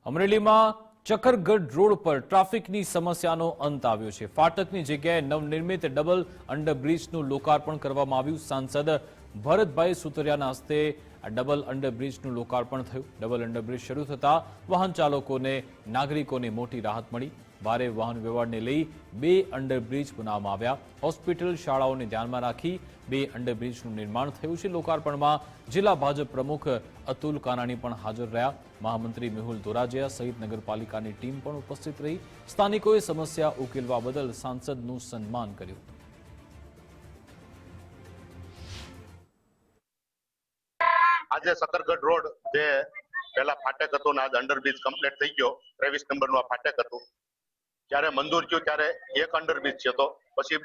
અમરેલીમાં ચકરગઢ રોડ પર ટ્રાફિકની સમસ્યાનો અંત આવ્યો છે। ફાટકની જગ્યાએ નવનિર્મિત ડબલ અંડરબ્રિજનું લોકાર્પણ કરવામાં આવ્યું। સાંસદ ભરતભાઈ સુતરિયાના હસ્તે આ ડબલ અંડરબ્રિજનું લોકાર્પણ થયું। ડબલ અંડરબ્રિજ શરૂ થતા વાહન ચાલકોને નાગરિકોને મોટી રાહત મળી। ભારે વાહન વ્યવહારને લઈ 2 અંડરબ્રિજ બનાવવામાં આવ્યા। હોસ્પિટલ શાળાઓને ધ્યાનમાં રાખી 2 અંડરબ્રિજનું નિર્માણ થયું છે। લોકાર્પણમાં જિલ્લા ભાજપ પ્રમુખ અતુલ કાનાણી પણ હાજર રહ્યા। મહામંત્રી મેહુલ ધોરાજીયા સહિત નગરપાલિકાની ટીમ પણ ઉપસ્થિત રહી। સ્થાનિકોએ સમસ્યા ઉકેલવા બદલ સાંસદનું સન્માન કર્યું। આજે સકરગઢ રોડ જે પહેલા ફાટક હતું ને આજ અંડરબ્રિજ કમ્પ્લીટ થઈ ગયો। 23 નંબરનું આ ફાટક હતું। જ્યારે મંજૂર થયું ત્યારે એક અંડરબ્રિજ છે, તો પછી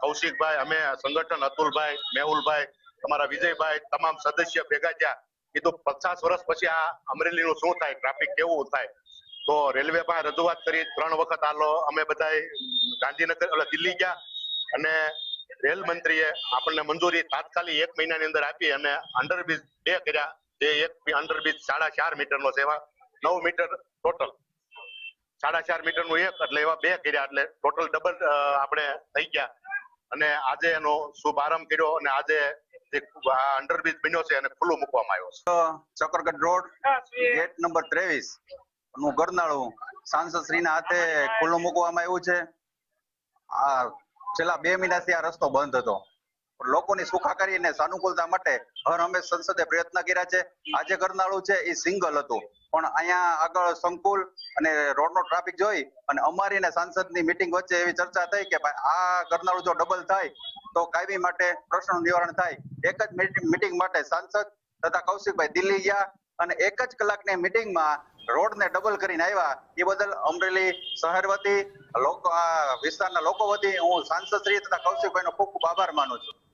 કૌશિકભાઈ, અમે સંગઠન, અતુલભાઈ, મેહુલભાઈ, તમારા વિજયભાઈ, તમામ સદસ્ય ભેગા થયા। કીધું 50 વર્ષ પછી આ અમરેલીનું શું થાય, ટ્રાફિક કેવું થાય। તો રેલવે પાસે રજૂઆત કરી, 3 વખત આલો અમે બધાય ગાંધીનગર દિલ્હી ગયા અને રેલ મંત્રીએ આપણને મંજૂરી તાત્કાલિક 1 મહિનાની અંદર આપી અને અંડરબ્રિજ 2 કર્યા। જે એક અંડરબ્રિજ 4.5 મીટરનો છે, એમાં 9 મીટર ટોટલ, 4.5 મીટરનું એક, એટલે એવા 2 કર્યા, એટલે ટોટલ ડબલ આપણે થઈ ગયા। અને આજે એનો શુભારંભ કર્યો અને આજે જે અંડરબ્રિજ બન્યો છે એને ખુલ્લું મૂકવામાં આવ્યો છે। ચકરગઢ રોડ ગેટ નંબર 23 નું ગરનાળું સાંસદ શ્રીના હાથે ખુલ્લું મૂકવામાં આવ્યું છે। આ છેલ્લા 2 મહિનાથી આ રસ્તો બંધ હતો। લોકોની સુખાકારી અને સાનુકૂળતા માટે હર હંમેશ સંસદે પ્રયત્ન કર્યા છે। આજે ગરનાળું છે એ સિંગલ હતું, પણ અહીંયા આગળ સંકુલ અને રોડનો ટ્રાફિક જોઈ અને અમારી ને સાંસદની મીટિંગ વચ્ચે એવી ચર્ચા થઈ કે ભાઈ આ ગરનાળું જો ડબલ થાય તો કાયમી માટે પ્રશ્નનું નિવારણ થાય। એક જ મીટિંગ માટે સાંસદ તથા કૌશિકભાઈ દિલ્હી ગયા અને 1 જ કલાકની મીટિંગમાં રોડને ડબલ કરીને આવ્યા। એ બદલ અમરેલી શહેર વતી આ વિસ્તારના લોકો વતી હું સાંસદ શ્રી તથા કૌશિકભાઈનો ખૂબ ખૂબ આભાર માનું છું।